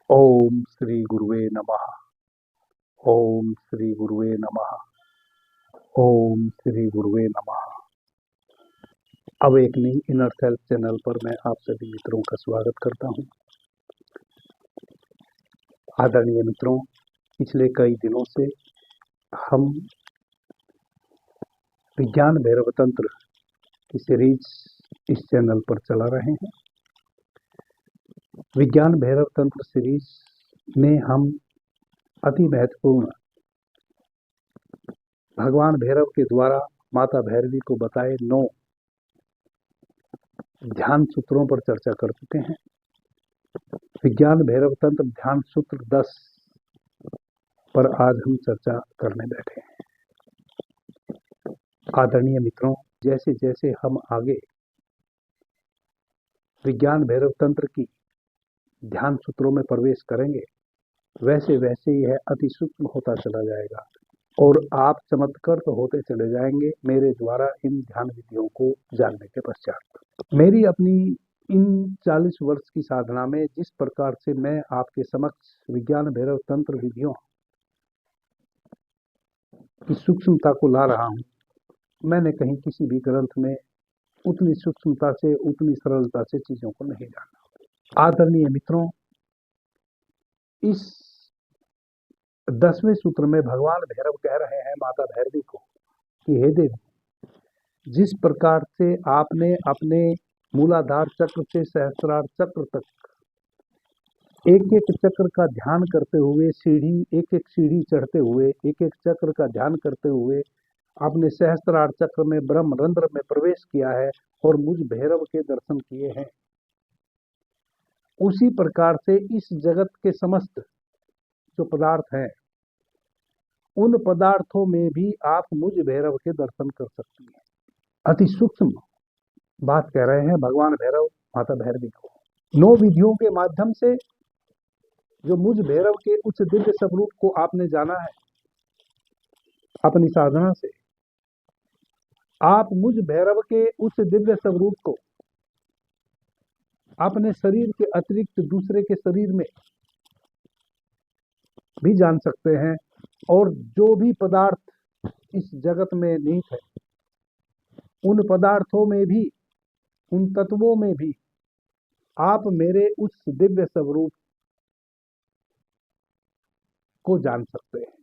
ओम श्री गुरुवे नमः। ओम श्री गुरुवे नमः। ओम श्री गुरुवे नमः। अवेकनिंग इनर सेल्फ चैनल पर मैं आप सभी मित्रों का स्वागत करता हूं। आदरणीय मित्रों, पिछले कई दिनों से हम विज्ञान भैरव तंत्र की सीरीज इस चैनल पर चला रहे हैं। विज्ञान भैरव तंत्र सीरीज में हम अति महत्वपूर्ण भगवान भैरव के द्वारा माता भैरवी को बताए 9 ध्यान सूत्रों पर चर्चा कर चुके हैं। विज्ञान भैरव तंत्र ध्यान सूत्र 10 पर आज हम चर्चा करने बैठे हैं। आदरणीय मित्रों, जैसे जैसे हम आगे विज्ञान भैरव तंत्र की ध्यान सूत्रों में प्रवेश करेंगे, वैसे वैसे यह अति सूक्ष्म होता चला जाएगा और आप चमत्कृत होते चले जाएंगे मेरे द्वारा इन ध्यान विधियों को जानने के पश्चात। मेरी अपनी इन 40 वर्ष की साधना में जिस प्रकार से मैं आपके समक्ष विज्ञान भैरव तंत्र विधियों की सूक्ष्मता को ला रहा हूं, मैंने कहीं किसी भी ग्रंथ में उतनी सूक्ष्मता से, उतनी सरलता से चीजों को नहीं जाना। आदरणीय मित्रों, इस 10वें सूत्र में भगवान भैरव कह रहे हैं माता भैरवी को कि हे देवी, जिस प्रकार से आपने अपने मूलाधार चक्र से सहस्त्रार चक्र तक एक एक चक्र का ध्यान करते हुए एक एक सीढ़ी चढ़ते हुए एक एक चक्र का ध्यान करते हुए आपने सहस्त्रार चक्र में ब्रह्म रंध्र में प्रवेश किया है और मुझ भैरव के दर्शन किए हैं, उसी प्रकार से इस जगत के समस्त जो पदार्थ हैं, उन पदार्थों में भी आप मुझ भैरव के दर्शन कर सकती हैं। अति सूक्ष्म बात कह रहे हैं भगवान भैरव माता भैरवी को। 9 विधियों के माध्यम से जो मुझ भैरव के उच्च दिव्य स्वरूप को आपने जाना है अपनी साधना से, आप मुझ भैरव के उच्च दिव्य स्वरूप को अपने शरीर के अतिरिक्त दूसरे के शरीर में भी जान सकते हैं और जो भी पदार्थ इस जगत में निहित है, उन पदार्थों में भी, उन तत्वों में भी आप मेरे उस दिव्य स्वरूप को जान सकते हैं।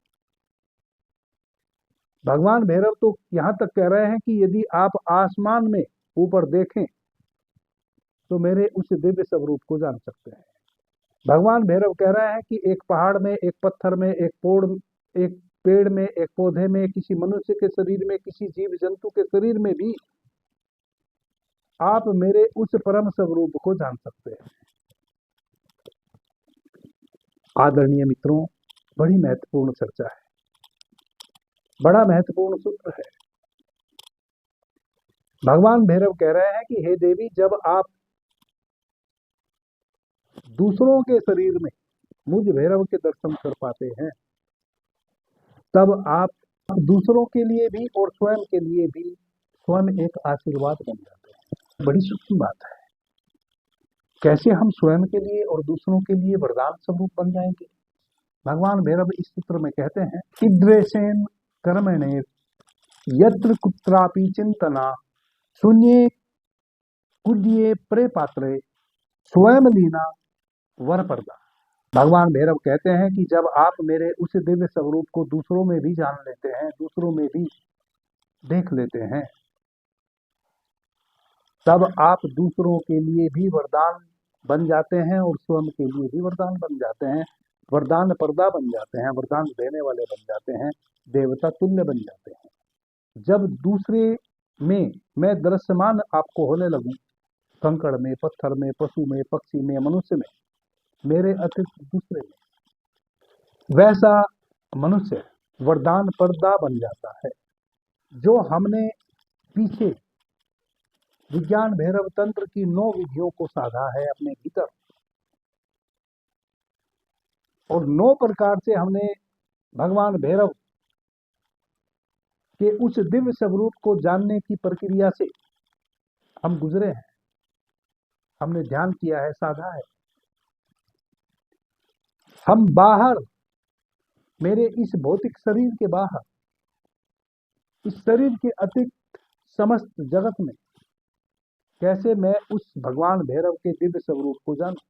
भगवान भैरव तो यहां तक कह रहे हैं कि यदि आप आसमान में ऊपर देखें तो मेरे उस दिव्य स्वरूप को जान सकते हैं। भगवान भैरव कह रहे हैं कि एक पहाड़ में, एक पत्थर में, एक पेड़ में, एक पौधे में, किसी मनुष्य के शरीर में, किसी जीव जंतु के शरीर में भी आप मेरे उस परम स्वरूप को जान सकते हैं। आदरणीय मित्रों, बड़ी महत्वपूर्ण चर्चा है, बड़ा महत्वपूर्ण सूत्र है। भगवान भैरव कह रहे हैं कि हे देवी, जब आप दूसरों के शरीर में मुझ भैरव के दर्शन कर पाते हैं, तब आप दूसरों के लिए भी और स्वयं के लिए भी स्वयं एक आशीर्वाद बन जाते हैं। बड़ी सूक्ष्म बात है, कैसे हम स्वयं के लिए और दूसरों के लिए वरदान स्वरूप बन जाएंगे। भगवान भैरव इस सूत्र में कहते हैं, इद्रेसेन कर्मणे यत्र कुत्रापि चिंतना शून्ये कुड्ये प्रेपात्रे स्वयं लीना वर पर्दा। भगवान भैरव कहते हैं कि जब आप मेरे उस दिव्य स्वरूप को दूसरों में भी जान लेते हैं, दूसरों में भी देख लेते हैं, तब आप दूसरों के लिए भी वरदान बन जाते हैं और स्वयं के लिए भी वरदान बन जाते हैं। वरदान पर्दा बन जाते हैं, वरदान देने वाले बन जाते हैं, देवता तुल्य बन जाते हैं। जब दूसरे में मैं दृश्यमान आपको होने लगूं, कंकड़ में, पत्थर में, पशु में, पक्षी में, मनुष्य में, मेरे अतिरिक्त दूसरे में, वैसा मनुष्य वरदान पर्दा बन जाता है। जो हमने पीछे विज्ञान भैरव तंत्र की 9 विधियों को साधा है अपने भीतर, और 9 प्रकार से हमने भगवान भैरव के उस दिव्य स्वरूप को जानने की प्रक्रिया से हम गुजरे हैं, हमने ध्यान किया है, साधा है। हम बाहर, मेरे इस भौतिक शरीर के बाहर, इस शरीर के अतिरिक्त समस्त जगत में कैसे मैं उस भगवान भैरव के दिव्य स्वरूप को जानूं,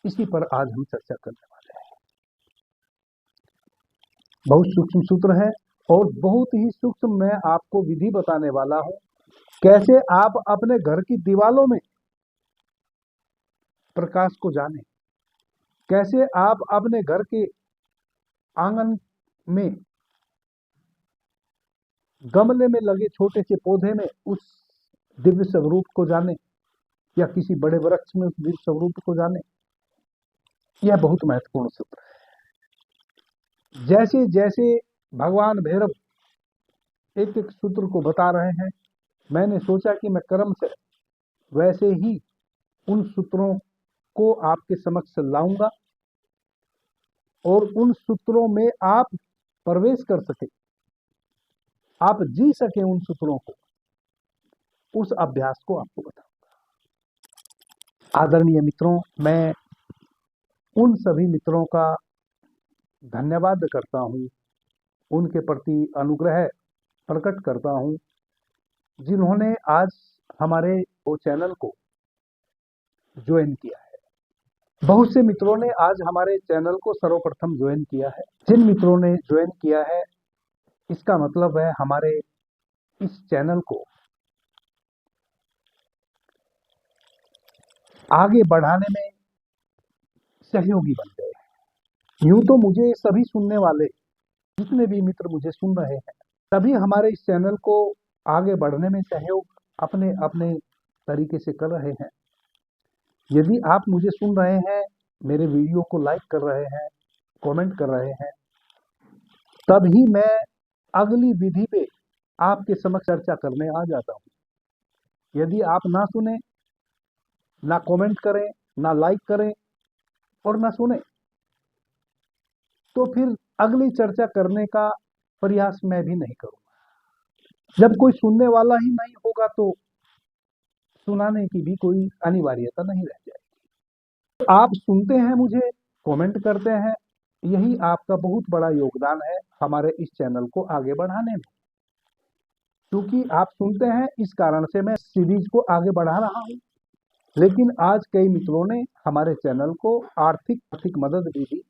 इसी पर आज हम चर्चा करने वाले हैं। बहुत सूक्ष्म सूत्र है और बहुत ही सूक्ष्म मैं आपको विधि बताने वाला हूं, कैसे आप अपने घर की दीवारों में प्रकाश को जानें, कैसे आप अपने घर के आंगन में गमले में लगे छोटे से पौधे में उस दिव्य स्वरूप को जाने, या किसी बड़े वृक्ष में उस दिव्य स्वरूप को जाने। यह बहुत महत्वपूर्ण सूत्र है। जैसे जैसे भगवान भैरव एक एक सूत्र को बता रहे हैं, मैंने सोचा कि मैं क्रम से वैसे ही उन सूत्रों को आपके समक्ष लाऊंगा और उन सूत्रों में आप प्रवेश कर सके, आप जी सके उन सूत्रों को, उस अभ्यास को आपको बताऊंगा। आदरणीय मित्रों, मैं उन सभी मित्रों का धन्यवाद करता हूं, उनके प्रति अनुग्रह प्रकट करता हूं, जिन्होंने आज हमारे वो चैनल को ज्वाइन किया है। बहुत से मित्रों ने आज हमारे चैनल को सर्वप्रथम ज्वाइन किया है। जिन मित्रों ने ज्वाइन किया है, इसका मतलब है हमारे इस चैनल को आगे बढ़ाने में सहयोगी बन गए। यूं तो मुझे सभी सुनने वाले, जितने भी मित्र मुझे सुन रहे हैं, सभी हमारे इस चैनल को आगे बढ़ने में सहयोग अपने अपने तरीके से कर रहे हैं। यदि आप मुझे सुन रहे हैं, मेरे वीडियो को लाइक कर रहे हैं, कमेंट कर रहे हैं, तभी मैं अगली विधि पे आपके समक्ष चर्चा करने आ जाता हूं। यदि आप ना सुने, ना कमेंट करें, ना लाइक करें और ना सुने, तो फिर अगली चर्चा करने का प्रयास मैं भी नहीं करूंगा। जब कोई सुनने वाला ही नहीं होगा तो सुनाने की भी कोई अनिवार्यता नहीं रह जाएगी। आप सुनते हैं, मुझे कमेंट करते हैं, यही आपका बहुत बड़ा योगदान है हमारे इस चैनल को आगे बढ़ाने में। क्योंकि आप सुनते हैं, इस कारण से मैं सीरीज को आगे बढ़ा रहा हूं। लेकिन आज कई मित्रों ने हमारे चैनल को आर्थिक मदद भी दी,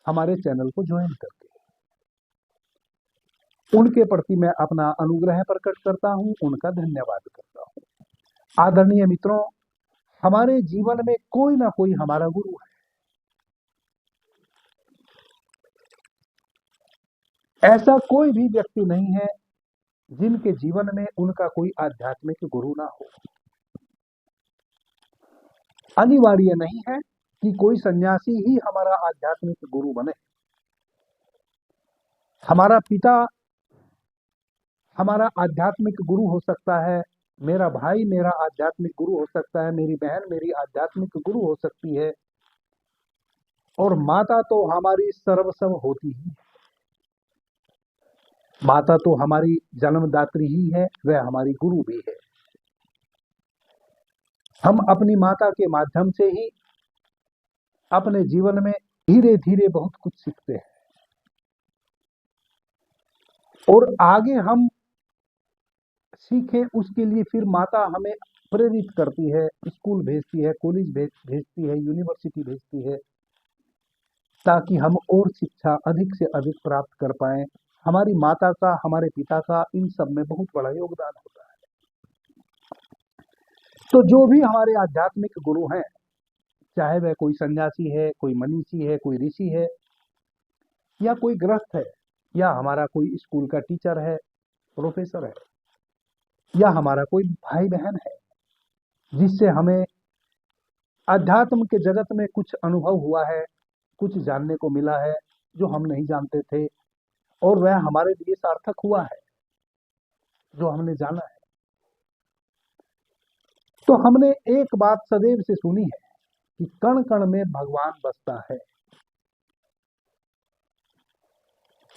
हमारे चैनल को ज्वाइन करके। उनके प्रति मैं अपना अनुग्रह प्रकट करता हूं, उनका धन्यवाद करता हूं। आदरणीय मित्रों, हमारे जीवन में कोई ना कोई हमारा गुरु है। ऐसा कोई भी व्यक्ति नहीं है जिनके जीवन में उनका कोई आध्यात्मिक गुरु ना हो। अनिवार्य नहीं है कि कोई सन्यासी ही हमारा आध्यात्मिक गुरु बने। हमारा पिता हमारा आध्यात्मिक गुरु हो सकता है, मेरा भाई मेरा आध्यात्मिक गुरु हो सकता है, मेरी बहन मेरी आध्यात्मिक गुरु हो सकती है, और माता तो हमारी सर्वस्व होती ही है। माता तो हमारी जन्मदात्री ही है, वह हमारी गुरु भी है। हम अपनी माता के माध्यम से ही अपने जीवन में धीरे धीरे बहुत कुछ सीखते हैं, और आगे हम सीखें उसके लिए फिर माता हमें प्रेरित करती है, स्कूल भेजती है, कॉलेज भेजती है, यूनिवर्सिटी भेजती है, ताकि हम और शिक्षा अधिक से अधिक प्राप्त कर पाएं। हमारी माता का, हमारे पिता का इन सब में बहुत बड़ा योगदान होता है। तो जो भी हमारे आध्यात्मिक गुरु हैं, चाहे वह कोई सन्यासी है, कोई मनीषी है, कोई ऋषि है, या कोई गृहस्थ है, या हमारा कोई स्कूल का टीचर है, प्रोफेसर है, या हमारा कोई भाई बहन है, जिससे हमें अध्यात्म के जगत में कुछ अनुभव हुआ है, कुछ जानने को मिला है जो हम नहीं जानते थे, और वह हमारे लिए सार्थक हुआ है जो हमने जाना है। तो हमने एक बात सदैव से सुनी है कि कण कण में भगवान बसता है।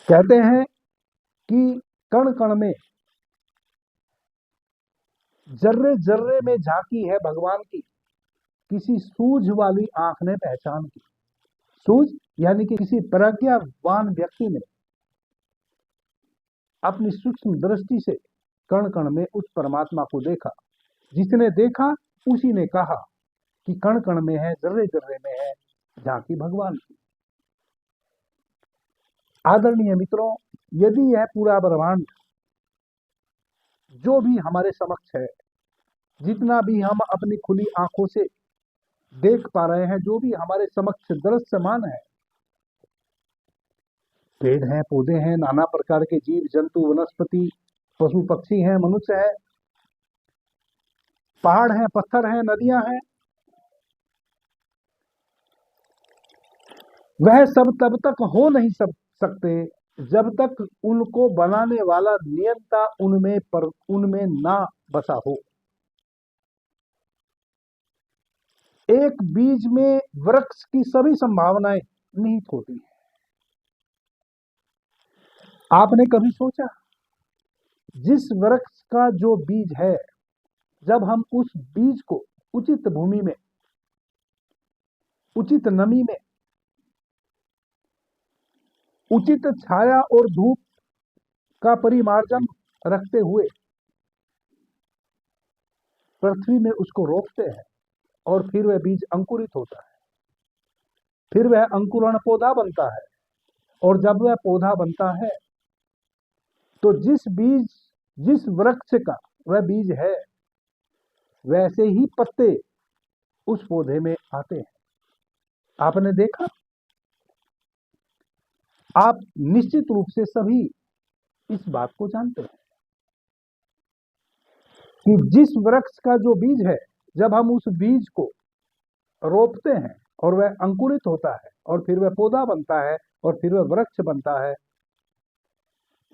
कहते हैं कि कण कण में, जर्रे जर्रे में झांकी है भगवान की, किसी सूझ वाली आंख ने पहचान की। सूझ यानी कि किसी प्रज्ञावान व्यक्ति ने अपनी सूक्ष्म दृष्टि से कण कण में उस परमात्मा को देखा। जिसने देखा उसी ने कहा कि कण कण में है, जर्रे जर्रे में है झांकी भगवान की। आदरणीय मित्रों, यदि यह पूरा ब्रह्मांड जो भी हमारे समक्ष है, जितना भी हम अपनी खुली आंखों से देख पा रहे हैं, जो भी हमारे समक्ष दृश्यमान है, पेड़ हैं, पौधे हैं, नाना प्रकार के जीव जंतु वनस्पति पशु पक्षी हैं, मनुष्य है, पहाड़ हैं, पत्थर हैं, नदियां हैं, वह सब तब तक हो नहीं सकते जब तक उनको बनाने वाला नियंता उनमें ना बसा हो। एक बीज में वृक्ष की सभी संभावनाएं निहित होती हैं। आपने कभी सोचा, जिस वृक्ष का जो बीज है, जब हम उस बीज को उचित भूमि में, उचित नमी में, उचित छाया और धूप का परिमार्जन रखते हुए पृथ्वी में उसको रोपते हैं और फिर वह बीज अंकुरित होता है, फिर वह अंकुरण पौधा बनता है, और जब वह पौधा बनता है तो जिस वृक्ष का वह बीज है, वैसे ही पत्ते उस पौधे में आते हैं। आपने देखा, आप निश्चित रूप से सभी इस बात को जानते हैं कि जिस वृक्ष का जो बीज है, जब हम उस बीज को रोपते हैं और वह अंकुरित होता है और फिर वह पौधा बनता है और फिर वह वृक्ष बनता है,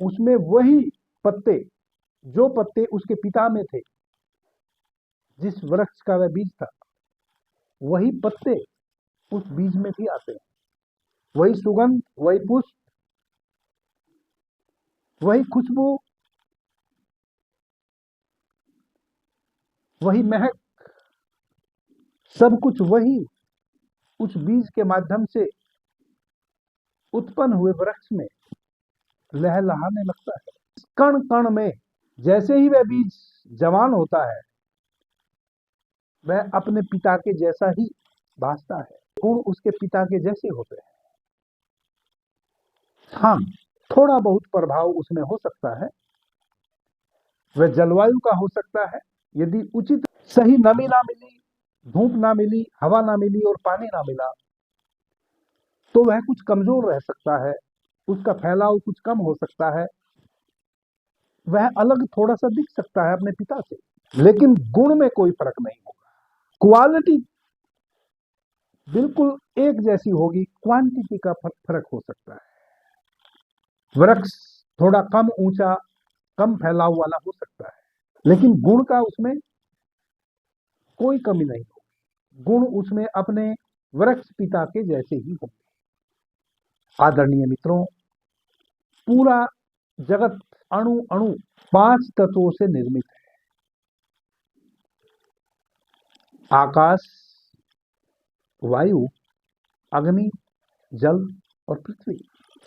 उसमें वही पत्ते, जो पत्ते उसके पिता में थे, जिस वृक्ष का वह बीज था, वही पत्ते उस बीज में भी आते हैं। वही सुगंध, वही पुष्प, वही खुशबू, वही महक, सब कुछ वही उस बीज के माध्यम से उत्पन्न हुए वृक्ष में लहलहाने लगता है। कण कण में जैसे ही वह बीज जवान होता है, वह अपने पिता के जैसा ही भासता है। गुण उसके पिता के जैसे होते हैं। हाँ, थोड़ा बहुत प्रभाव उसमें हो सकता है, वह जलवायु का हो सकता है। यदि उचित सही नमी ना मिली, धूप ना मिली, हवा ना मिली और पानी ना मिला, तो वह कुछ कमजोर रह सकता है, उसका फैलाव कुछ कम हो सकता है, वह अलग थोड़ा सा दिख सकता है अपने पिता से, लेकिन गुण में कोई फर्क नहीं होगा। क्वालिटी बिल्कुल एक जैसी होगी, क्वांटिटी का फर्क हो सकता है। वृक्ष थोड़ा कम ऊंचा, कम फैलाव वाला हो सकता है, लेकिन गुण का उसमें कोई कमी नहीं होगी। गुण उसमें अपने वृक्ष पिता के जैसे ही होंगे। आदरणीय मित्रों, पूरा जगत अणु अणु 5 तत्वों से निर्मित है। आकाश, वायु, अग्नि, जल और पृथ्वी।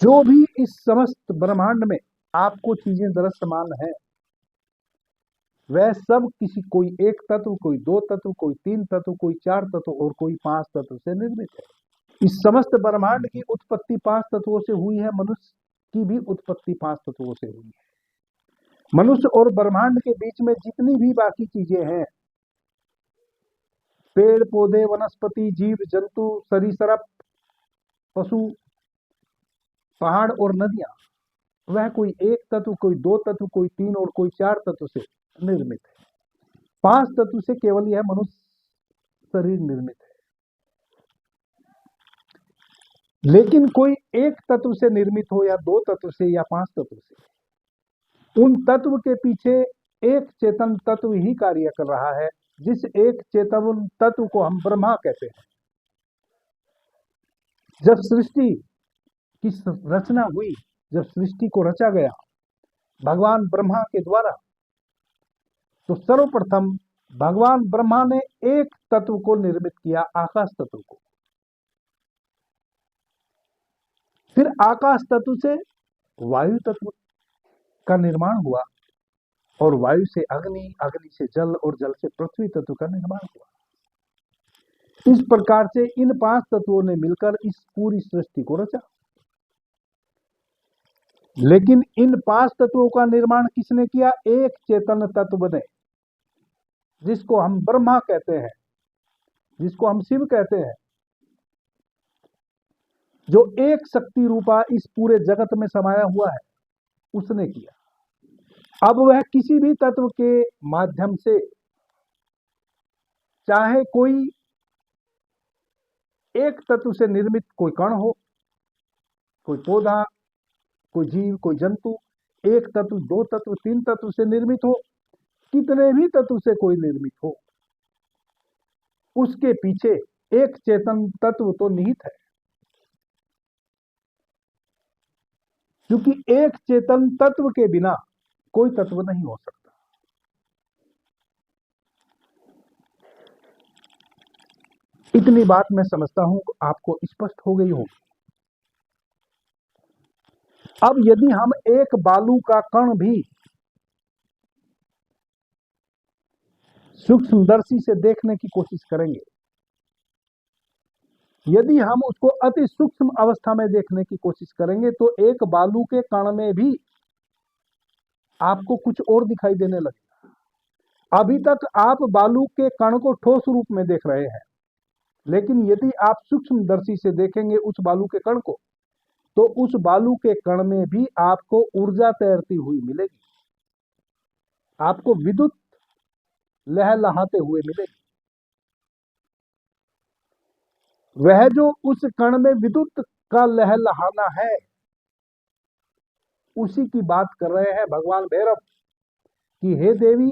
जो भी इस समस्त ब्रह्मांड में आपको चीजें दृश्यमान है, वह सब किसी कोई एक तत्व, कोई 2 तत्व, कोई 3 तत्व, कोई 4 तत्व और कोई 5 तत्व से निर्मित है। इस समस्त ब्रह्मांड की उत्पत्ति 5 तत्वों से हुई है। मनुष्य की भी उत्पत्ति 5 तत्वों से हुई है। मनुष्य और ब्रह्मांड के बीच में जितनी भी बाकी चीजें हैं, पेड़ पौधे, वनस्पति, जीव जंतु, सरीसृप, पशु, पहाड़ और नदियां, वह कोई एक तत्व, कोई 2 तत्व, कोई 3 और कोई 4 तत्व से निर्मित है। 5 तत्व से केवल यह मनुष्य शरीर निर्मित है। लेकिन कोई एक तत्व से निर्मित हो या 2 तत्व से या 5 तत्व से, उन तत्व के पीछे एक चेतन तत्व ही कार्य कर रहा है, जिस एक चेतन तत्व को हम ब्रह्मा कहते हैं। जब सृष्टि की रचना हुई, जब सृष्टि को रचा गया भगवान ब्रह्मा के द्वारा, तो सर्वप्रथम भगवान ब्रह्मा ने एक तत्व को निर्मित किया, आकाश तत्व को। फिर आकाश तत्व से वायु तत्व का निर्माण हुआ, और वायु से अग्नि, अग्नि से जल, और जल से पृथ्वी तत्व का निर्माण हुआ। इस प्रकार से इन 5 तत्वों ने मिलकर इस पूरी सृष्टि को रचा। लेकिन इन 5 तत्वों का निर्माण किसने किया? एक चेतन तत्व ने, जिसको हम ब्रह्मा कहते हैं, जिसको हम शिव कहते हैं, जो एक शक्ति रूपा इस पूरे जगत में समाया हुआ है, उसने किया। अब वह किसी भी तत्व के माध्यम से, चाहे कोई एक तत्व से निर्मित कोई कण हो, कोई पौधा, कोई जीव, कोई जंतु, एक तत्व, 2 तत्व, 3 तत्व से निर्मित हो, कितने भी तत्व से कोई निर्मित हो, उसके पीछे एक चेतन तत्व तो निहित है। क्योंकि एक चेतन तत्व के बिना कोई तत्व नहीं हो सकता। इतनी बात मैं समझता हूं आपको स्पष्ट हो गई होगी। अब यदि हम एक बालू का कण भी सूक्ष्मदर्शी से देखने की कोशिश करेंगे, यदि हम उसको अति सूक्ष्म अवस्था में देखने की कोशिश करेंगे, तो एक बालू के कण में भी आपको कुछ और दिखाई देने लगेगा। अभी तक आप बालू के कण को ठोस रूप में देख रहे हैं, लेकिन यदि आप सूक्ष्मदर्शी से देखेंगे उस बालू के कण को, तो उस बालू के कण में भी आपको ऊर्जा तैरती हुई मिलेगी, आपको विद्युत लहलहाते हुए मिलेगी। वह जो उस कण में विद्युत का लहलहाना है, उसी की बात कर रहे हैं भगवान भैरव कि हे देवी,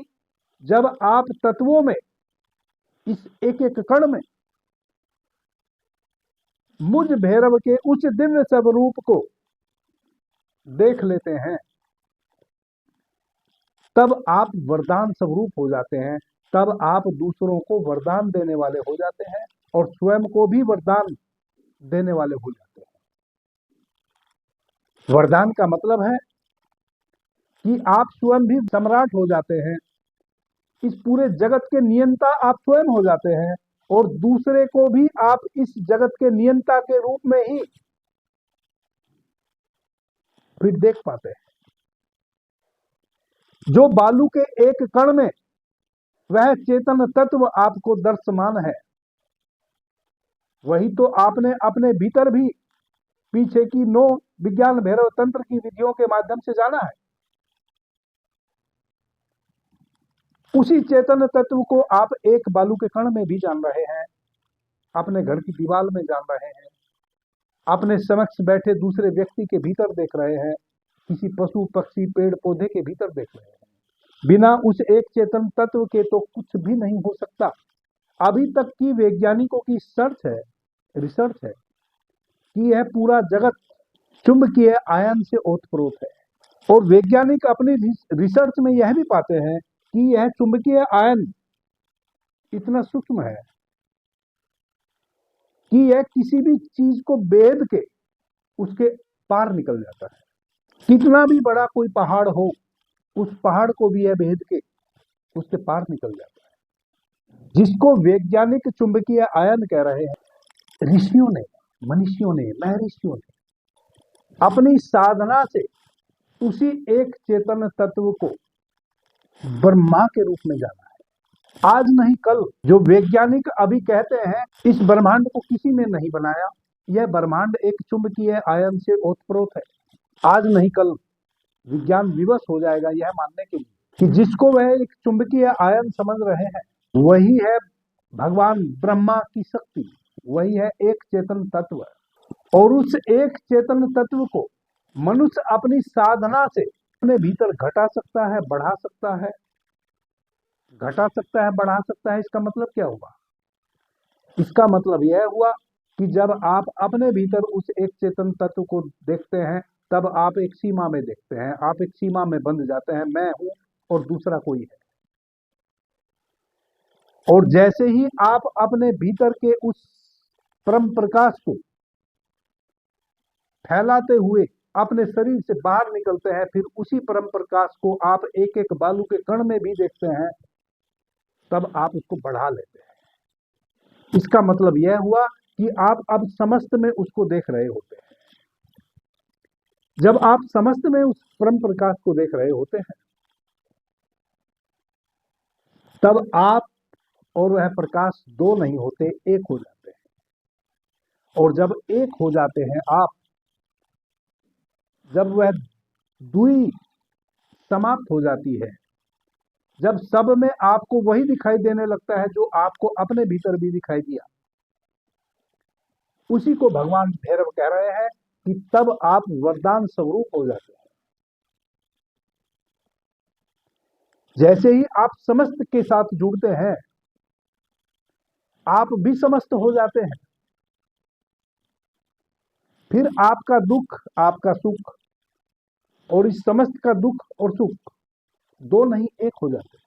जब आप तत्वों में, इस एक एक कण में मुझ भैरव के उस दिव्य स्वरूप को देख लेते हैं, तब आप वरदान स्वरूप हो जाते हैं, तब आप दूसरों को वरदान देने वाले हो जाते हैं, और स्वयं को भी वरदान देने वाले हो जाते हैं। वरदान का मतलब है कि आप स्वयं भी सम्राट हो जाते हैं, इस पूरे जगत के नियंता आप स्वयं हो जाते हैं, और दूसरे को भी आप इस जगत के नियंता के रूप में ही फिर देख पाते हैं। जो बालू के एक कण में वह चेतन तत्व आपको दर्शमान है, वही तो आपने अपने भीतर भी पीछे की 9 विज्ञान भैरव तंत्र की विधियों के माध्यम से जाना है। उसी चेतन तत्व को आप एक बालू के कण में भी जान रहे हैं, अपने घर की दीवार में जान रहे हैं, अपने समक्ष बैठे दूसरे व्यक्ति के भीतर देख रहे हैं, किसी पशु, पक्षी, पेड़ पौधे के भीतर देख रहे हैं। बिना उस एक चेतन तत्व के तो कुछ भी नहीं हो सकता। अभी तक की वैज्ञानिकों की रिसर्च है कि यह पूरा जगत चुंबकीय आयन से ओतप्रोत है, और वैज्ञानिक अपनी रिसर्च में यह भी पाते हैं कि यह चुंबकीय आयन इतना सूक्ष्म है कि यह किसी भी चीज को भेद के उसके पार निकल जाता है। कितना भी बड़ा कोई पहाड़ हो, उस पहाड़ को भी यह भेद के उसके पार निकल जाता है। जिसको वैज्ञानिक चुंबकीय आयन कह रहे हैं, ऋषियों ने, मनीषियों ने, महर्षियों ने अपनी साधना से उसी एक चेतन तत्व को ब्रह्मा के रूप में जाना है। आज नहीं कल जो वैज्ञानिक अभी कहते हैं इस ब्रह्मांड को किसी ने नहीं बनाया, यह ब्रह्मांड एक चुंबकीय आयन से ओतप्रोत है, आज नहीं कल विज्ञान विवश हो जाएगा यह मानने के लिए कि जिसको वह एक चुंबकीय आयन समझ रहे हैं, वही है भगवान ब्रह्मा की शक्ति, वही है एक चेतन तत्व। और उस एक चेतन तत्व को मनुष्य अपनी साधना से अपने भीतर घटा सकता है, बढ़ा सकता है। घटा सकता है, बढ़ा सकता है, इसका मतलब क्या हुआ? इसका मतलब यह हुआ कि जब आप अपने भीतर उस एक चेतन तत्व को देखते हैं, तब आप एक सीमा में देखते हैं, आप एक सीमा में बंध जाते हैं, मैं हूं और दूसरा कोई है। और जैसे ही आप अपने भीतर के उस परम प्रकाश को फैलाते हुए अपने शरीर से बाहर निकलते हैं, फिर उसी परम प्रकाश को आप एक एक बालू के कण में भी देखते हैं, तब आप उसको बढ़ा लेते हैं। इसका मतलब यह हुआ कि आप अब समस्त में उसको देख रहे होते हैं। जब आप समस्त में उस परम प्रकाश को देख रहे होते हैं, तब आप और वह प्रकाश दो नहीं होते, एक हो जाते हैं। और जब एक हो जाते हैं आप, जब वह दूरी समाप्त हो जाती है, जब सब में आपको वही दिखाई देने लगता है जो आपको अपने भीतर भी दिखाई दिया, उसी को भगवान भैरव कह रहे हैं कि तब आप वरदान स्वरूप हो जाते हैं। जैसे ही आप समस्त के साथ जुड़ते हैं, आप भी समस्त हो जाते हैं। फिर आपका दुख, आपका सुख, और इस समस्त का दुख और सुख दो नहीं, एक हो जाते हैं।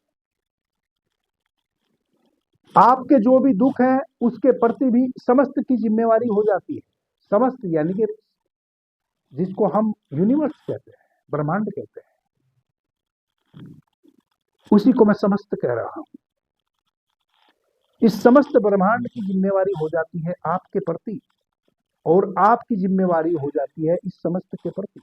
आपके जो भी दुख है उसके प्रति भी समस्त की जिम्मेवारी हो जाती है। समस्त यानी कि जिसको हम यूनिवर्स कहते हैं, ब्रह्मांड कहते हैं, उसी को मैं समस्त कह रहा हूं। इस समस्त ब्रह्मांड की जिम्मेवारी हो जाती है आपके प्रति, और आपकी जिम्मेवारी हो जाती है इस समस्त के प्रति।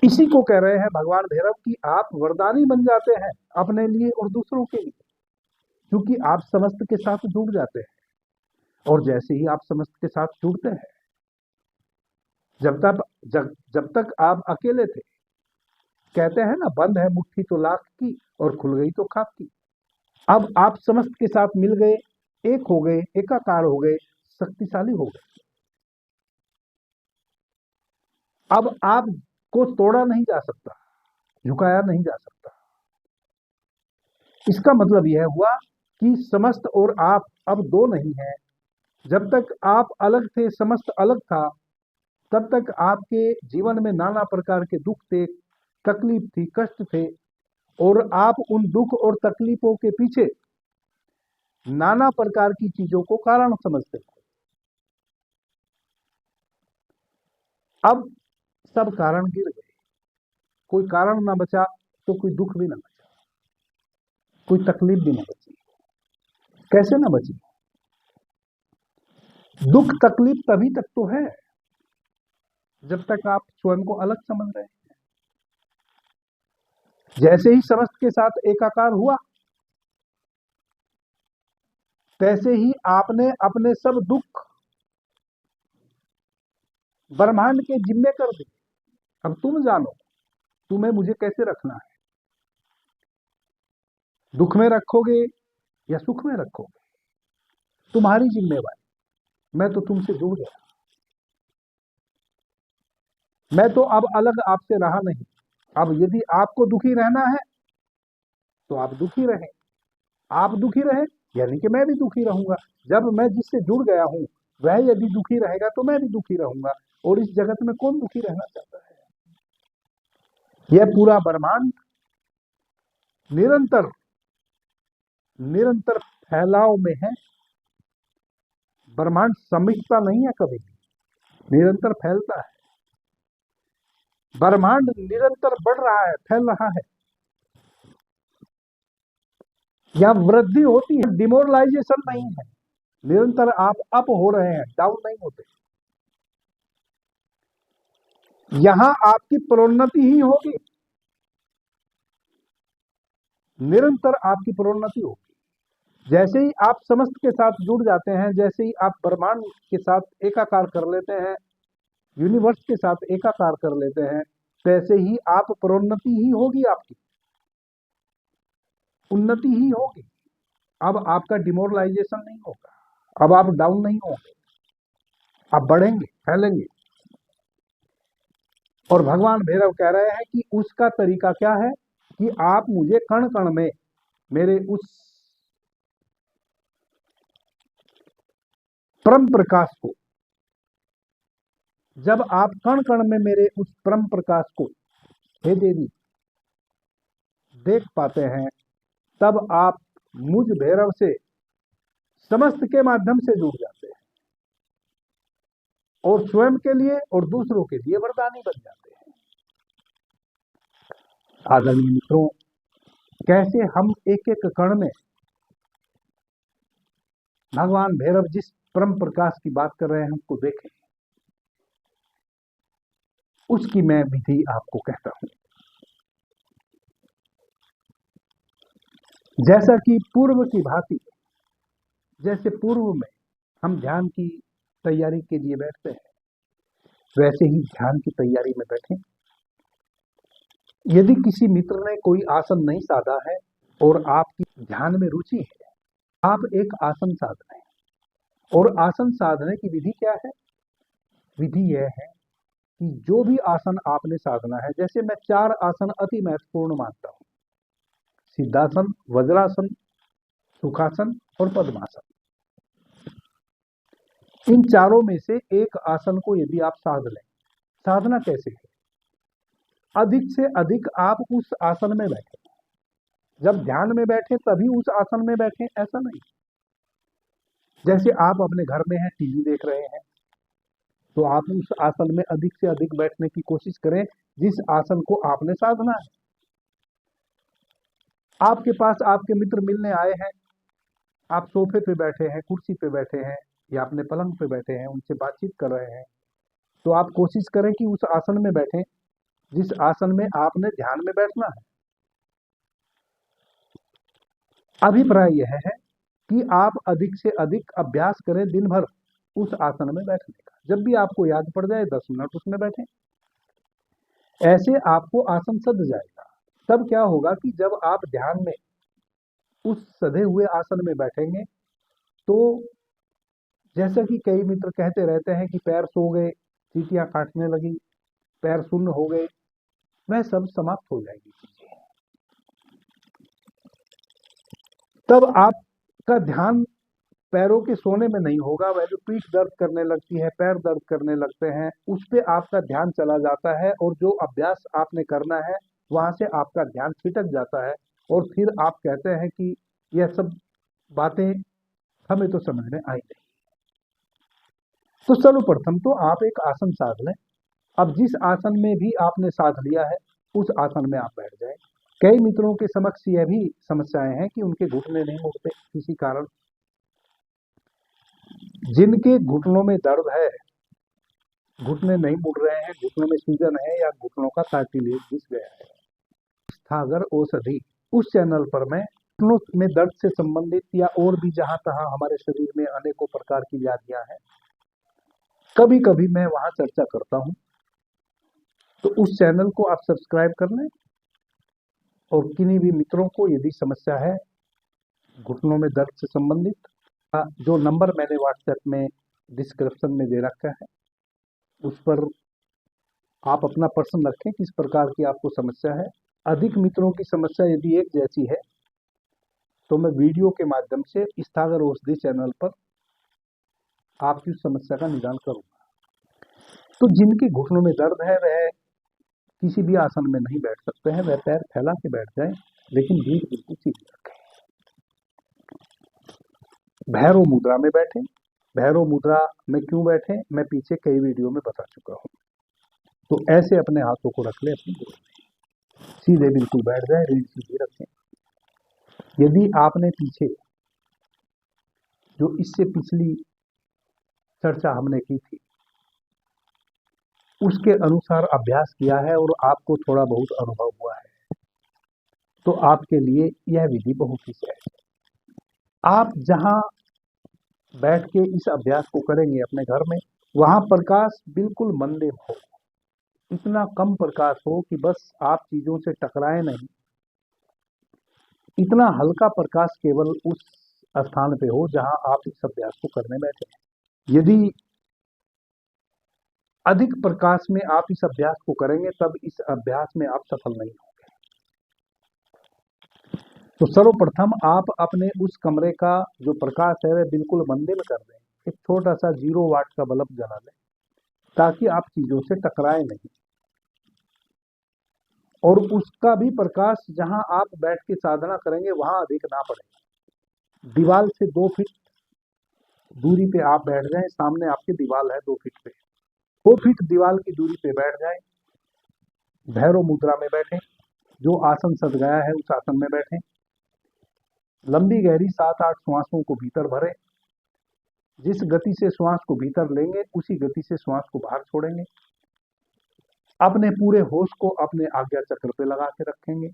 इसी को कह रहे हैं भगवान भैरव कि आप वरदानी बन जाते हैं अपने लिए और दूसरों के लिए, क्योंकि आप समस्त के साथ जुड़ जाते हैं। और जैसे ही आप समस्त के साथ जुड़ते हैं, जब तक आप अकेले थे, कहते हैं ना, बंद है मुट्ठी तो लाख की और खुल गई तो खाक की। अब आप समस्त के साथ मिल गए, एक हो गए, एकाकार हो गए, शक्तिशाली हो गए। अब आपको तोड़ा नहीं जा सकता, झुकाया नहीं जा सकता। इसका मतलब यह हुआ कि समस्त और आप अब दो नहीं है। जब तक आप अलग थे, समस्त अलग था, तब तक आपके जीवन में नाना प्रकार के दुख थे, तकलीफ थी, कष्ट थे, और आप उन दुख और तकलीफों के पीछे नाना प्रकार की चीजों को कारण समझते थे। अब सब कारण गिर गए, कोई कारण ना बचा तो कोई दुख भी ना बचा, कोई तकलीफ भी ना बची। कैसे ना बची? दुख तकलीफ तभी तक तो है जब तक आप स्वयं को अलग समझ रहे हैं। जैसे ही समस्त के साथ एकाकार हुआ, तैसे ही आपने अपने सब दुख ब्रह्मांड के जिम्मे कर दिए। अब तुम जानो तुम्हें मुझे कैसे रखना है, दुख में रखोगे या सुख में रखोगे, तुम्हारी जिम्मेवारी। मैं तो तुमसे जुड़ गया, मैं तो अब अलग आपसे रहा नहीं। अब यदि आपको दुखी रहना है तो आप दुखी रहे, आप दुखी रहे यानी कि मैं भी दुखी रहूंगा। जब मैं जिससे जुड़ गया हूं वह यदि दुखी रहेगा तो मैं भी दुखी रहूंगा, और इस जगत में कौन दुखी रहना चाहता है? यह पूरा ब्रह्मांड निरंतर निरंतर फैलाव में है। ब्रह्मांड समिटता नहीं है, कभी निरंतर फैलता है। ब्रह्मांड निरंतर बढ़ रहा है, फैल रहा है। यह वृद्धि होती है, डिमोरलाइजेशन नहीं है। निरंतर आप अप हो रहे हैं, डाउन नहीं होते। यहां आपकी प्रोन्नति ही होगी, निरंतर आपकी प्रोन्नति होगी। जैसे ही आप समस्त के साथ जुड़ जाते हैं, जैसे ही आप ब्रह्मांड के साथ एकाकार कर लेते हैं, यूनिवर्स के साथ एकाकार कर लेते हैं, तैसे ही आप प्रोन्नति ही होगी, आपकी उन्नति ही होगी। अब आपका डिमोरलाइजेशन नहीं होगा, अब आप डाउन नहीं होंगे, आप बढ़ेंगे, फैलेंगे। और भगवान भैरव कह रहे हैं कि उसका तरीका क्या है कि आप मुझे कण कण में मेरे उस परम प्रकाश को, जब आप कण कण में मेरे उस परम प्रकाश को, हे देवी, देख पाते हैं, तब आप मुझ भैरव से समस्त के माध्यम से जुड़ जाते हैं और स्वयं के लिए और दूसरों के लिए वरदानी बन जाते हैं। आदरणीय मित्रों, कैसे हम एक एक कण में भगवान भैरव जिस परम प्रकाश की बात कर रहे हैं उसको देखें, उसकी मैं विधि आपको कहता हूं। जैसा कि पूर्व की भांति, जैसे पूर्व में हम ध्यान की तैयारी के लिए बैठते हैं, वैसे ही ध्यान की तैयारी में बैठें। यदि किसी मित्र ने कोई आसन नहीं साधा है और आपकी ध्यान में रुचि है, आप एक आसन साध रहे हैं। और आसन साधने की विधि क्या है? विधि यह है कि जो भी आसन आपने साधना है, जैसे मैं 4 आसन अति महत्वपूर्ण मानता हूं: सिद्धासन, वज्रासन, सुखासन और पद्मासन। इन चारों में से एक आसन को यदि आप साध लें, साधना कैसे है? अधिक से अधिक आप उस आसन में बैठे। जब ध्यान में बैठे तभी उस आसन में बैठे, ऐसा नहीं। जैसे आप अपने घर में हैं, टीवी देख रहे हैं, तो आप उस आसन में अधिक से अधिक बैठने की कोशिश करें जिस आसन को आपने साधना है। आपके पास आपके मित्र मिलने आए हैं, आप सोफे पे बैठे हैं, कुर्सी पे बैठे हैं या अपने पलंग पे बैठे हैं, उनसे बातचीत कर रहे हैं, तो आप कोशिश करें कि उस आसन में बैठें जिस आसन में आपने ध्यान में बैठना है। अभिप्राय यह है कि आप अधिक से अधिक अभ्यास करें दिन भर उस आसन में बैठने का। जब भी आपको याद पड़ जाए 10 मिनट उसमें बैठें। ऐसे आपको आसन सध जाएगा। तब क्या होगा कि जब आप ध्यान में उस सधे हुए आसन में बैठेंगे, तो जैसा कि कई मित्र कहते रहते हैं कि पैर सो गए, चींटियां काटने लगी, पैर शून्य हो गए, वह सब समाप्त हो जाएगी चीजें। तब आपका ध्यान पैरों के सोने में नहीं होगा। वह जो पीठ दर्द करने लगती है, पैर दर्द करने लगते हैं, उस पे आपका ध्यान चला जाता है और जो अभ्यास आपने करना है वहां से आपका ध्यान छिटक जाता है और फिर आप कहते हैं कि यह सब बातें हमें तो समझ में आई नहीं। तो सर्वप्रथम तो आप एक आसन साध लें। अब जिस आसन में भी आपने साध लिया है उस आसन में आप बैठ जाएं। कई मित्रों के समक्ष यह भी समस्याएं हैं कि उनके घुटने नहीं मुड़ते किसी कारण। जिनके घुटनों में दर्द है, घुटने नहीं मुड़ रहे हैं, घुटनों में सूजन है या घुटनों का कार्टिलेज घिस गया है, स्थागर औषधि उस चैनल पर मैं घुटनों में दर्द से संबंधित या और भी जहां तहां हमारे शरीर में अनेकों प्रकार की व्याधियां हैं, कभी कभी मैं वहां चर्चा करता हूं। तो उस चैनल को आप सब्सक्राइब कर लें और किन्हीं भी मित्रों को यदि समस्या है घुटनों में दर्द से संबंधित, जो नंबर मैंने व्हाट्सएप में डिस्क्रिप्शन में दे रखा है उस पर आप अपना प्रश्न रखें किस प्रकार की आपको समस्या है। अधिक मित्रों की समस्या यदि एक जैसी है तो मैं वीडियो के माध्यम से स्थागर औषधि चैनल पर आपकी समस्या का निदान करूंगा। तो जिनके घुटनों में दर्द है वह किसी भी आसन में नहीं बैठ सकते हैं, वह पैर फैला के बैठ जाए, लेकिन रीढ़ बिल्कुल सीधी रखें। भैरव मुद्रा में बैठे। भैरव मुद्रा में क्यों बैठे मैं पीछे कई वीडियो में बता चुका हूं। तो ऐसे अपने हाथों को रख ले अपनी गोद में, सीधे बिल्कुल बैठ जाए, रीढ़ सीधी रखें। यदि आपने पीछे जो इससे पिछली चर्चा हमने की थी उसके अनुसार अभ्यास किया है और आपको थोड़ा बहुत अनुभव हुआ है, तो आपके लिए यह विधि बहुत ही सहज है। आप जहां बैठ के इस अभ्यास को करेंगे अपने घर में, वहां प्रकाश बिल्कुल मंदिर हो, इतना कम प्रकाश हो कि बस आप चीजों से टकराए नहीं, इतना हल्का प्रकाश केवल उस स्थान पे हो जहां आप इस अभ्यास को करने बैठे हैं। यदि अधिक प्रकाश में आप इस अभ्यास को करेंगे तब इस अभ्यास में आप सफल नहीं होंगे। तो सर्वप्रथम आप अपने उस कमरे का जो प्रकाश है वह बिल्कुल मंदिर कर दें। एक छोटा सा 0 वाट का बल्ब जला लें ताकि आप चीजों से टकराए नहीं। और उसका भी प्रकाश जहां आप बैठ के साधना करेंगे वहां अधिक ना पड़े। दीवार से 2 फीट दूरी पे आप बैठ जाएं, सामने आपकी दीवार है 2 फीट पे, 2 फीट दीवार की दूरी पे बैठ जाएं, भैरव मुद्रा में बैठे, जो आसन सज गया है उस आसन में बैठे, लंबी गहरी 7-8 श्वासों को भीतर भरे, जिस गति से श्वास को भीतर लेंगे उसी गति से श्वास को बाहर छोड़ेंगे। अपने पूरे होश को अपने आज्ञा चक्र पे लगा के रखेंगे।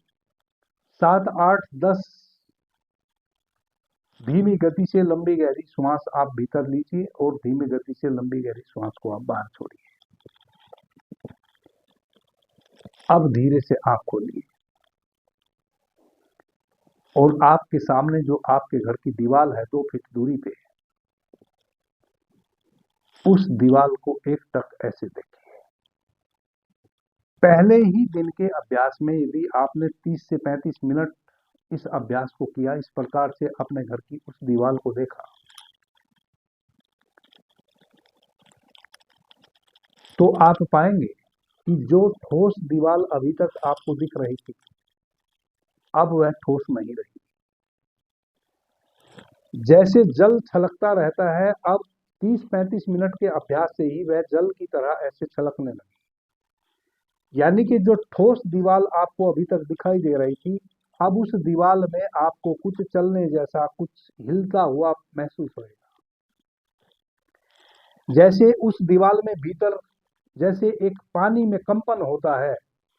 7, 8, 10 धीमी गति से लंबी गहरी श्वास आप भीतर लीजिए और धीमी गति से लंबी गहरी श्वास को आप बाहर छोड़िए। अब धीरे से आंख खोलिए और आपके सामने जो आपके घर की दीवार है 2 फीट दूरी पे, उस दीवार को एक टक ऐसे देखिए। पहले ही दिन के अभ्यास में यदि आपने 30 से 35 मिनट इस अभ्यास को किया, इस प्रकार से अपने घर की उस दीवार को देखा, तो आप पाएंगे कि जो ठोस दीवार अभी तक आपको दिख रही थी, अब वह ठोस नहीं रही। जैसे जल छलकता रहता है, अब 30-35 मिनट के अभ्यास से ही वह जल की तरह ऐसे छलकने लगी। यानी कि जो ठोस दीवार आपको अभी तक दिखाई दे रही थी, अब उस दीवार में आपको कुछ चलने जैसा, कुछ हिलता हुआ महसूस होगा। जैसे उस दीवार में भीतर जैसे एक पानी में कंपन होता है,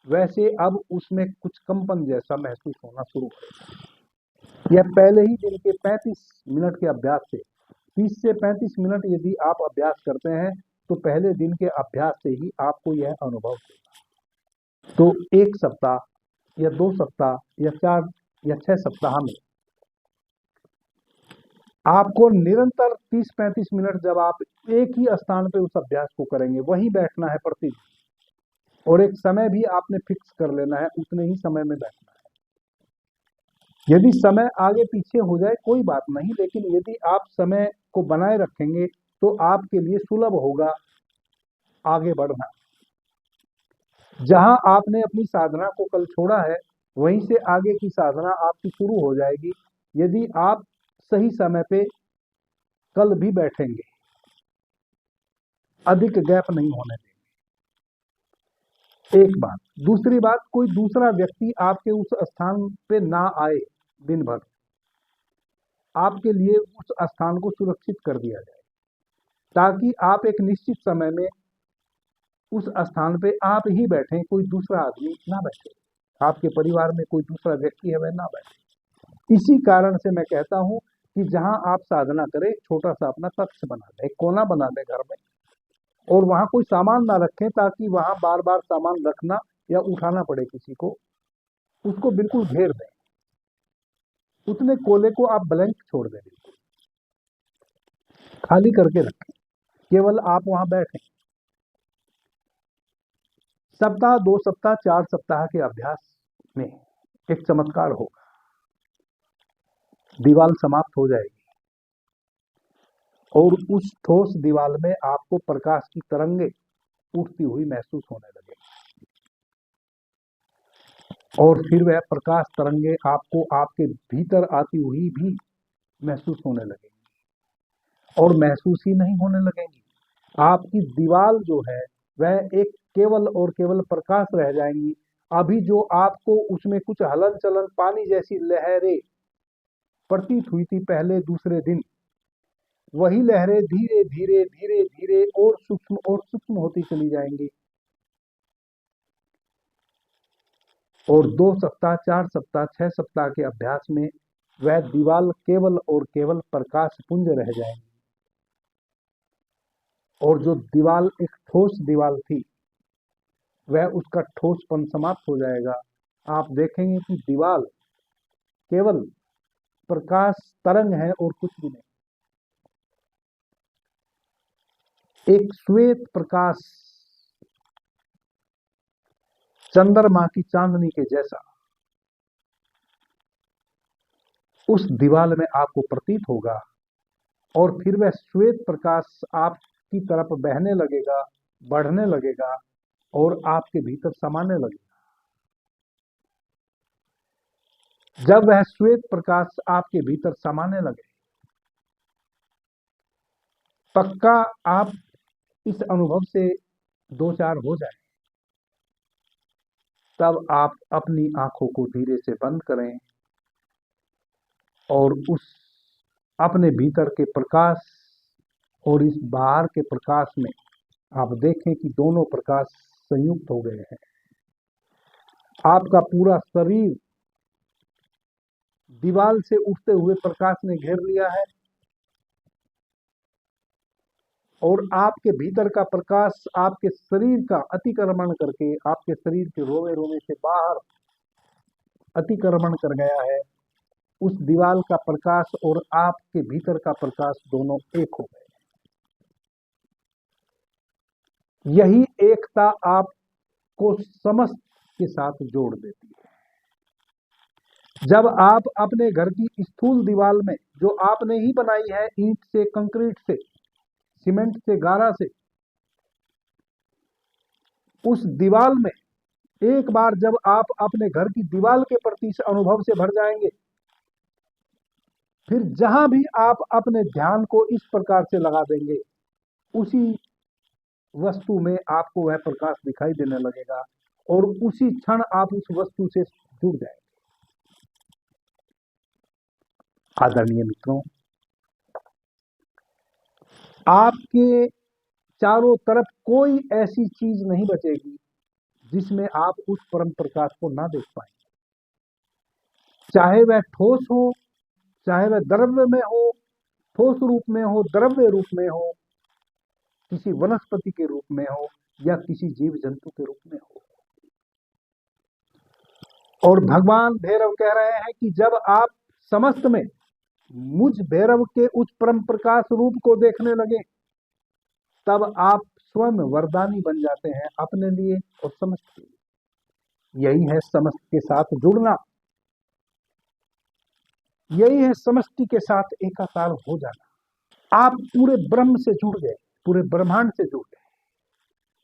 वैसे अब उसमें कुछ कंपन जैसा महसूस होना शुरू होगा। यह पहले ही दिन के 35 मिनट के अभ्यास से, 30 से 35 मिनट यदि आप अभ्यास करते हैं तो पहले दिन के अभ्यास से ही आपको यह अनुभव होगा। तो 1 सप्ताह या 2 सप्ताह या 4 या 6 सप्ताह में आपको निरंतर 30-35 मिनट जब आप एक ही स्थान पे उस अभ्यास को करेंगे, वहीं बैठना है प्रतिदिन, और एक समय भी आपने फिक्स कर लेना है, उतने ही समय में बैठना है। यदि समय आगे पीछे हो जाए कोई बात नहीं, लेकिन यदि आप समय को बनाए रखेंगे तो आपके लिए सुलभ होगा आगे बढ़ना। जहां आपने अपनी साधना को कल छोड़ा है, वहीं से आगे की साधना आपकी शुरू हो जाएगी, यदि आप सही समय पे कल भी बैठेंगे, अधिक गैप नहीं होने देंगे। एक बात। दूसरी बात, कोई दूसरा व्यक्ति आपके उस स्थान पे ना आए दिन भर, आपके लिए उस स्थान को सुरक्षित कर दिया जाए, ताकि आप एक निश्चित समय में उस स्थान पे आप ही बैठें, कोई दूसरा आदमी ना बैठे, आपके परिवार में कोई दूसरा व्यक्ति है वह ना बैठे। इसी कारण से मैं कहता हूं कि जहां आप साधना करें, छोटा सा अपना कक्ष बना दें, एक कोना बना दें घर में, और वहां कोई सामान ना रखें, ताकि वहां बार बार सामान रखना या उठाना पड़े किसी को। उसको बिल्कुल घेर दें, उतने कोले को आप ब्लैंक छोड़ दें, बिल्कुल खाली करके रखें, केवल आप वहां बैठें। सप्ताह, 2 सप्ताह, 4 सप्ताह के अभ्यास में एक चमत्कार होगा, दीवार समाप्त हो जाएगी और उस ठोस दीवार में आपको प्रकाश की तरंगे उठती हुई महसूस होने लगेगी, और फिर वह प्रकाश तरंगे आपको आपके भीतर आती हुई भी महसूस होने लगेगी, और महसूस ही नहीं होने लगेंगी, आपकी दीवार जो है वह एक केवल और केवल प्रकाश रह जाएंगी। अभी जो आपको उसमें कुछ हलन चलन, पानी जैसी लहरें प्रतीत हुई थी पहले दूसरे दिन, वही लहरें धीरे धीरे धीरे धीरे और सूक्ष्म होती चली जाएंगी, और 2 सप्ताह, 4 सप्ताह, 6 सप्ताह के अभ्यास में वह दीवार केवल और केवल प्रकाश पुंज रह जाएंगी, और जो दीवार एक ठोस दीवार थी वह उसका ठोसपन समाप्त हो जाएगा। आप देखेंगे कि दीवार केवल प्रकाश तरंग है और कुछ भी नहीं। एक श्वेत प्रकाश चंद्रमा की चांदनी के जैसा उस दीवार में आपको प्रतीत होगा, और फिर वह श्वेत प्रकाश आपकी तरफ बहने लगेगा, बढ़ने लगेगा और आपके भीतर समाने लगेगा। जब वह श्वेत प्रकाश आपके भीतर समाने लगे, पक्का आप इस अनुभव से दो चार हो जाए, तब आप अपनी आंखों को धीरे से बंद करें और उस अपने भीतर के प्रकाश और इस बाहर के प्रकाश में आप देखें कि दोनों प्रकाश संयुक्त हो गए हैं। आपका पूरा शरीर दीवार से उठते हुए प्रकाश ने घेर लिया है और आपके भीतर का प्रकाश आपके शरीर का अतिक्रमण करके आपके शरीर के रोवे रोवे से बाहर अतिक्रमण कर गया है। उस दीवार का प्रकाश और आपके भीतर का प्रकाश दोनों एक हो गए। यही एकता आपको समस्त के साथ जोड़ देती है। जब आप अपने घर की स्थूल दीवार में, जो आपने ही बनाई है ईंट से, कंक्रीट से, सीमेंट से, गारा से, उस दीवार में एक बार जब आप अपने घर की दीवार के प्रति इस अनुभव से भर जाएंगे, फिर जहां भी आप अपने ध्यान को इस प्रकार से लगा देंगे, उसी वस्तु में आपको वह प्रकाश दिखाई देने लगेगा और उसी क्षण आप उस वस्तु से जुड़ जाएंगे। आदरणीय मित्रों, आपके चारों तरफ कोई ऐसी चीज नहीं बचेगी जिसमें आप उस परम प्रकाश को ना देख पाए। चाहे वह ठोस हो, चाहे वह द्रव्य में हो, ठोस रूप में हो, द्रव्य रूप में हो, किसी वनस्पति के रूप में हो या किसी जीव जंतु के रूप में हो। और भगवान भैरव कह रहे हैं कि जब आप समस्त में मुझ भैरव के उस परम प्रकाश रूप को देखने लगे, तब आप स्वयं वरदानी बन जाते हैं अपने लिए और समस्त के लिए। यही है समस्त के साथ जुड़ना, यही है समष्टि के साथ एकाकार हो जाना। आप पूरे ब्रह्म से जुड़ गए, पूरे ब्रह्मांड से जुड़ गए।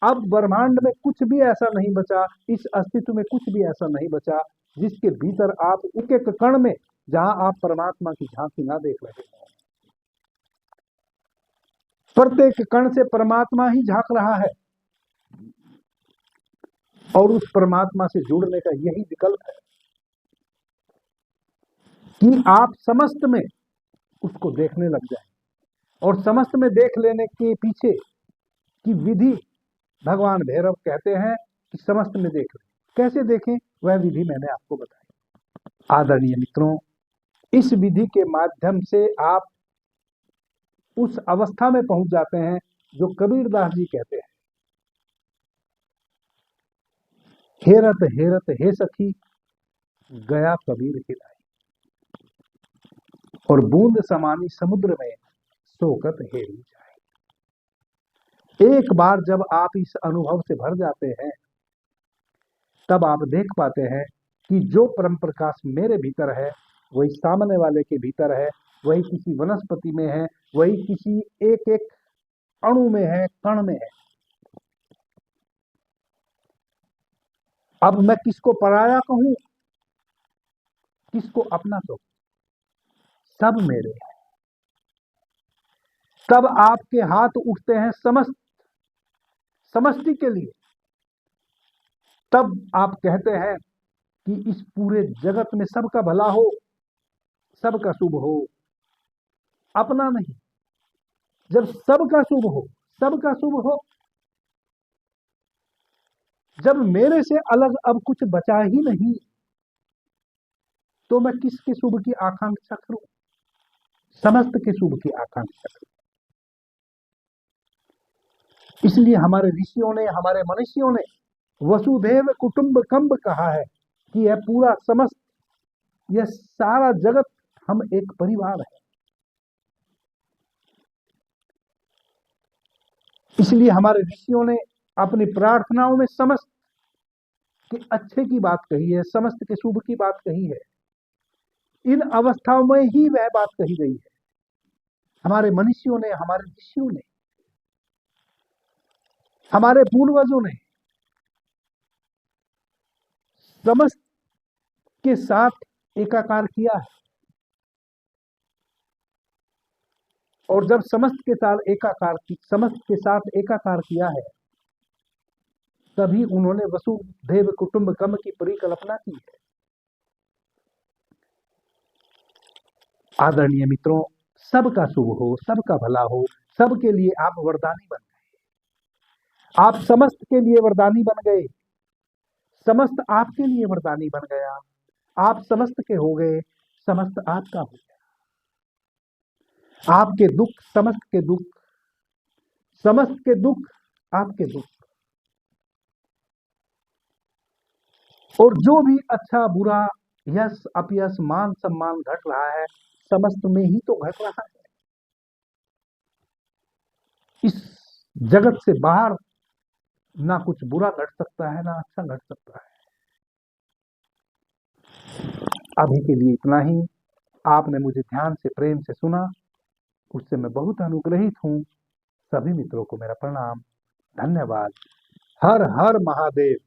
अब ब्रह्मांड में कुछ भी ऐसा नहीं बचा, इस अस्तित्व में कुछ भी ऐसा नहीं बचा जिसके भीतर आप एक एक कण में, जहां आप परमात्मा की झांकी ना देख रहे हो। प्रत्येक कण से परमात्मा ही झांक रहा है और उस परमात्मा से जुड़ने का यही विकल्प है कि आप समस्त में उसको देखने लग जाए। और समस्त में देख लेने के पीछे की विधि भगवान भैरव कहते हैं कि समस्त में देख लें। कैसे देखें, वह विधि मैंने आपको बताई। आदरणीय मित्रों, इस विधि के माध्यम से आप उस अवस्था में पहुंच जाते हैं जो कबीरदास जी कहते हैं, हेरत हेरत हे सखी गया कबीर हिराई, और बूंद समानी समुद्र में सोकत हेरी जाए। एक बार जब आप इस अनुभव से भर जाते हैं, तब आप देख पाते हैं कि जो परम प्रकाश मेरे भीतर है वही सामने वाले के भीतर है, वही किसी वनस्पति में है, वही किसी एक एक अणु में है, कण में है। अब मैं किसको पराया कहूं, किसको अपना कहूं, सब मेरे हैं। तब आपके हाथ उठते हैं समष्टि के लिए। तब आप कहते हैं कि इस पूरे जगत में सबका भला हो, सबका शुभ हो, अपना नहीं। जब सबका शुभ हो, सबका शुभ हो, जब मेरे से अलग अब कुछ बचा ही नहीं, तो मैं किसके शुभ की आकांक्षा करूं? समस्त के शुभ की आकांक्षा करूं। इसलिए हमारे ऋषियों ने, हमारे मनुष्यों ने वसुधैव कुटुंबकम कहा है कि यह पूरा समस्त, यह सारा जगत हम एक परिवार है। इसलिए हमारे ऋषियों ने अपनी प्रार्थनाओं में समस्त के अच्छे की बात कही है, समस्त के शुभ की बात कही है। इन अवस्थाओं में ही वह बात कही गई है। हमारे मनुष्यों ने, हमारे ऋषियों ने, हमारे पूर्वजों ने समस्त के साथ एकाकार किया है, और जब समस्त के साथ एकाकार किया है, तभी उन्होंने वसुधैव कुटुंबकम की परिकल्पना की है। आदरणीय मित्रों, सबका शुभ हो, सबका भला हो, सबके लिए आप वरदानी बन गए। आप समस्त के लिए वरदानी बन गए, समस्त आपके लिए वरदानी बन गया। आप समस्त के हो गए, समस्त आपका हो गया। आपके दुख समस्त के दुख, समस्त के दुख आपके दुख, और जो भी अच्छा बुरा, यश अपयश, मान सम्मान घट रहा है, समस्त में ही तो घट रहा है। इस जगत से बाहर ना कुछ बुरा घट सकता है, ना अच्छा घट सकता है। अभी के लिए इतना ही। आपने मुझे ध्यान से, प्रेम से सुना, उससे मैं बहुत अनुग्रहित हूँ। सभी मित्रों को मेरा प्रणाम, धन्यवाद। हर हर महादेव।